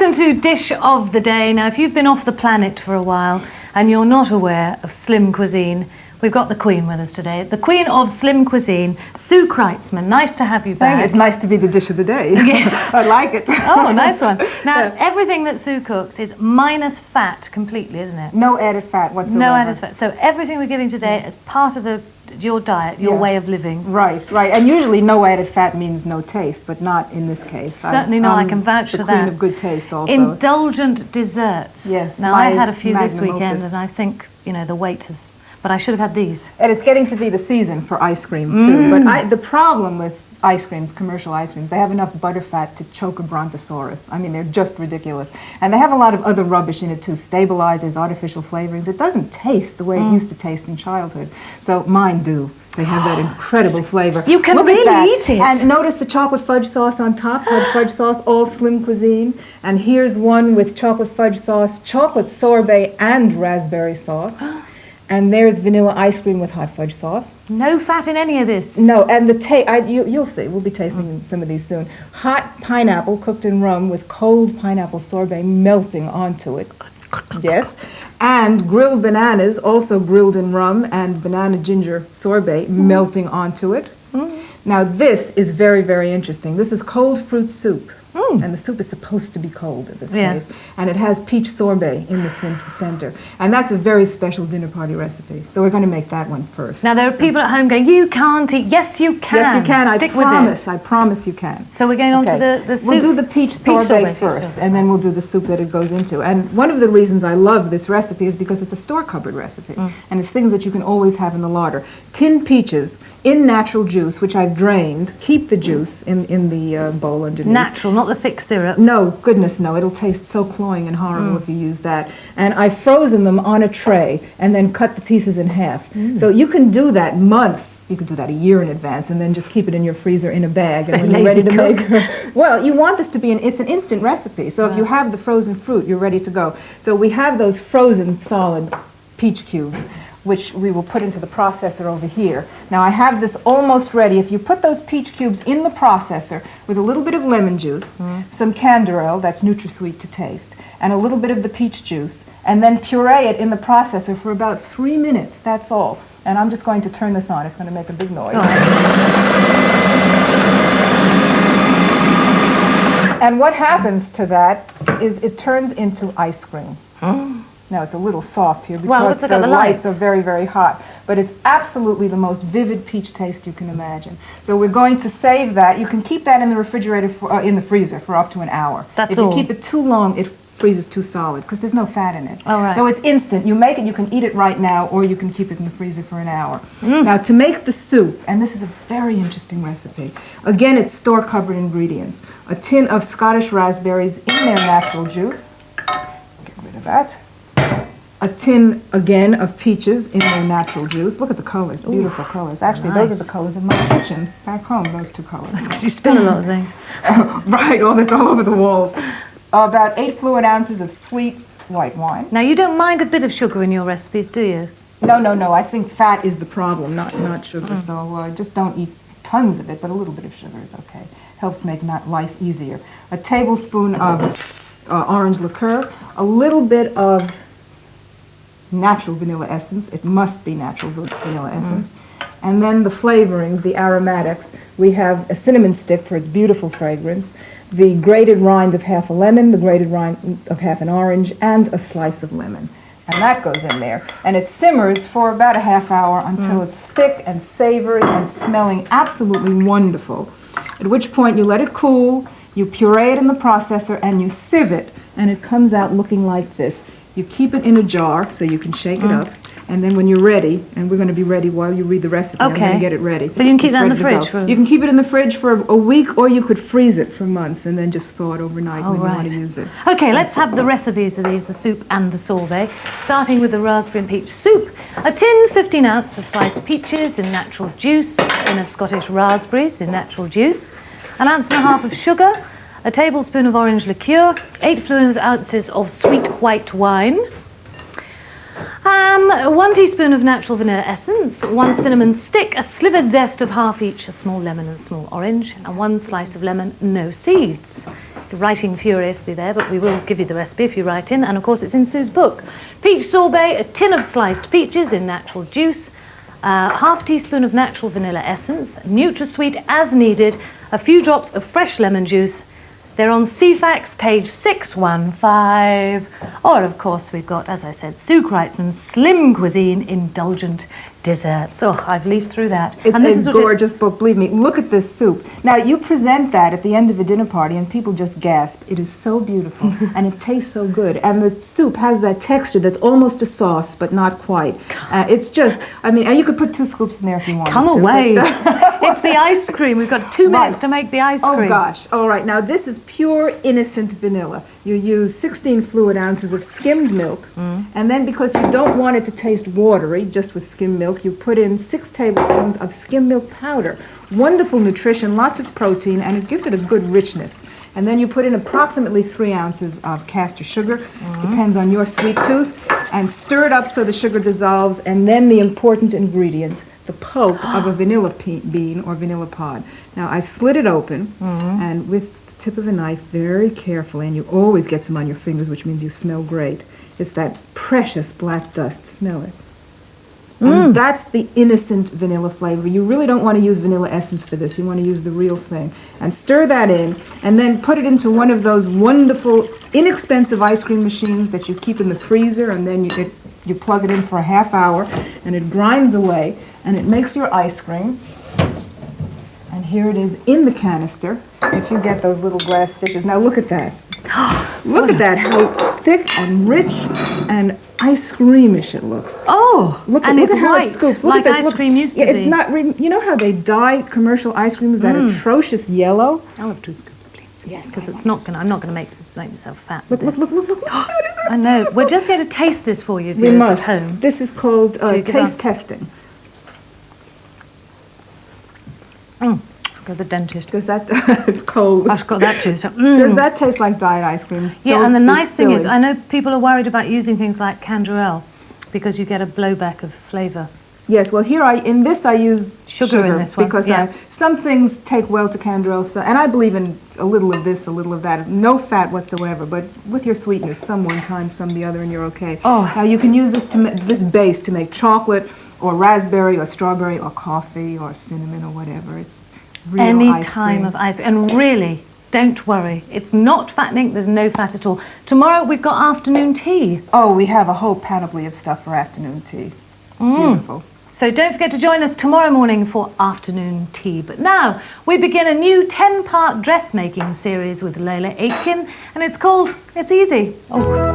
welcome to Dish of the Day. Now, if you've been off the planet for a while and you're not aware of Slim Cuisine, we've got the Queen with us today. The Queen of Slim Cuisine, Sue Kreitzman. Nice to have you back. Thank you. It's nice to be the dish of the day. Yeah. I like it. Oh, nice one. Now, everything that Sue cooks is minus fat completely, isn't it? No added fat whatsoever. No added fat. So everything we're giving today is part of your diet, your way of living. Right, right. And usually no added fat means no taste, but not in this case. Certainly not. I can vouch for that. The queen of good taste also. Indulgent Desserts. Yes. Now, I had a few this magnum weekend, opus. and I think, the weight has... But I should have had these. And it's getting to be the season for ice cream, too. But the problem with ice creams, commercial ice creams, they have enough butterfat to choke a brontosaurus. I mean, they're just ridiculous. And they have a lot of other rubbish in it, too. Stabilizers, artificial flavorings. It doesn't taste the way it used to taste in childhood. So mine do. They have that incredible flavor. You can Look really at that. eat it. And notice the chocolate fudge sauce on top, hot fudge sauce, all Slim Cuisine. And here's one with chocolate fudge sauce, chocolate sorbet, and raspberry sauce. And there's vanilla ice cream with hot fudge sauce. No fat in any of this. No, and you'll see. We'll be tasting some of these soon. Hot pineapple cooked in rum with cold pineapple sorbet melting onto it. Yes. And grilled bananas, also grilled in rum, and banana ginger sorbet melting onto it. Now this is very, very interesting. This is cold fruit soup. And the soup is supposed to be cold in this case. And it has peach sorbet in the center. And that's a very special dinner party recipe. So we're going to make that one first. Now, there are people at home going, you can't eat. Yes, you can. Yes, you can. Stick I promise you can. So we're going on to the soup. We'll do the peach sorbet first, and then we'll do the soup that it goes into. And one of the reasons I love this recipe is because it's a store-cupboard recipe. And it's things that you can always have in the larder. Tinned peaches in natural juice, which I've drained. Keep the juice in the bowl underneath. Natural, not the thick syrup. No, goodness no. It'll taste so cloying and horrible if you use that. And I've frozen them on a tray and then cut the pieces in half. So you can do that months. You can do that a year in advance and then just keep it in your freezer in a bag. And when you're ready to make... Well, you want this to be it's an instant recipe. So if you have the frozen fruit, you're ready to go. So we have those frozen solid peach cubes, which we will put into the processor over here. Now I have this almost ready. If you put those peach cubes in the processor with a little bit of lemon juice, some Canderel, that's NutraSweet to taste, and a little bit of the peach juice, and then puree it in the processor for about 3 minutes, that's all. And I'm just going to turn this on. It's going to make a big noise. And what happens to that is it turns into ice cream. Now, it's a little soft here because the lights are very, very hot. But it's absolutely the most vivid peach taste you can imagine. So we're going to save that. You can keep that in the refrigerator, in the freezer for up to an hour. That's if you keep it too long, it freezes too solid because there's no fat in it. Oh, right. So it's instant. You make it, you can eat it right now, or you can keep it in the freezer for an hour. Now, to make the soup, and this is a very interesting recipe. Again, it's store-covered ingredients. A tin of Scottish raspberries in their natural juice. Get rid of that. A tin, again, of peaches in their natural juice. Look at the colors, beautiful colors. Actually, those are the colors of my kitchen back home, those two colors. That's because you spill a lot of things. Right, it's all over the walls. About 8 fluid ounces of sweet white wine. Now, you don't mind a bit of sugar in your recipes, do you? No. I think fat is the problem, not sugar. So just don't eat tons of it, but a little bit of sugar is okay. Helps make life easier. A tablespoon of orange liqueur. A little bit of natural vanilla essence. It must be natural vanilla essence. And then the flavorings, the aromatics. We have a cinnamon stick for its beautiful fragrance, the grated rind of half a lemon, the grated rind of half an orange, and a slice of lemon. And that goes in there. And it simmers for about a half hour until it's thick and savory and smelling absolutely wonderful. At which point you let it cool, you puree it in the processor, and you sieve it, and it comes out looking like this. You keep it in a jar so you can shake it up, and then when you're ready, and we're going to be ready while you read the recipe, I'm going to get it ready. But you can keep that in the fridge? You can keep it in the fridge for a week, or you could freeze it for months and then just thaw it overnight when you want to use it. Okay, let's have the recipes of these, the soup and the sorbet, starting with the raspberry and peach soup. A tin, 15 ounce of sliced peaches in natural juice, a tin of Scottish raspberries in natural juice, 1.5 ounces of sugar, a tablespoon of orange liqueur, 8 fluid ounces of sweet white wine, 1 teaspoon of natural vanilla essence, 1 cinnamon stick, a slivered zest of half each, a small lemon and a small orange, and 1 slice of lemon, no seeds. writing furiously there, but we will give you the recipe if you write in, and of course it's in Sue's book. Peach sorbet, a tin of sliced peaches in natural juice, half teaspoon of natural vanilla essence, NutraSweet as needed, a few drops of fresh lemon juice. They're on CFAX page 615. Or, of course, we've got, as I said, Sue Kreitzman's Slim Cuisine, Indulgent Desserts. Oh, I've leafed through that. It's a gorgeous book, believe me. Look at this soup. Now, you present that at the end of a dinner party and people just gasp. It is so beautiful and it tastes so good. And the soup has that texture that's almost a sauce, but not quite. It's just, I mean, and you could put 2 scoops in there if you wanted Come to. away. It's the ice cream. We've got 2 minutes to make the ice cream. Oh, gosh. All right. Now, this is pure, innocent vanilla. You use 16 fluid ounces of skimmed milk. And then because you don't want it to taste watery, just with skimmed milk, you put in 6 tablespoons of skimmed milk powder. Wonderful nutrition, lots of protein, and it gives it a good richness. And then you put in approximately 3 ounces of castor sugar, depends on your sweet tooth, and stir it up so the sugar dissolves, and then the important ingredient, the pulp of a vanilla bean or vanilla pod. Now, I slit it open, and with the tip of a knife, very carefully, and you always get some on your fingers, which means you smell great. It's that precious black dust. Smell it. And that's the innocent vanilla flavor. You really don't want to use vanilla essence for this. You want to use the real thing. And stir that in, and then put it into one of those wonderful, inexpensive ice cream machines that you keep in the freezer, and then you plug it in for a half hour, and it grinds away, and it makes your ice cream. And here it is in the canister, if you get those little glass dishes. Now look at that. Look at that, how thick and rich and ice creamish it looks. Oh, look and at, it's look at how white, it scoops. Look like at this. ice cream used to be. It's not, you know how they dye commercial ice creams that atrocious yellow? I'll have 2 scoops, please. Yes, Because I'm not going to make myself fat. Look. I know. We're just going to taste this for you, We viewers must. at home. This is called you give taste up? testing. Go to the dentist. Does that, it's cold. I've got that too. So, Does that taste like diet ice cream? Yeah, Don't and the be nice thing is, silly. I know people are worried about using things like canderel because you get a blowback of flavour. Yes, well here in this I use Sugar in this one, because yeah. some things take well to canderel, so, and I believe in a little of this, a little of that. No fat whatsoever, but with your sweetness, some one time, some the other, and you're okay. Oh. Now you can use this this base to make chocolate or raspberry or strawberry or coffee or cinnamon or whatever. It's real Any ice time cream. of ice. And really, don't worry. It's not fattening. There's no fat at all. Tomorrow we've got afternoon tea. Oh, we have a whole panoply of stuff for afternoon tea. Beautiful. So don't forget to join us tomorrow morning for afternoon tea. But now we begin a new 10-part dressmaking series with Layla Aitken, and it's called It's Easy. Oh.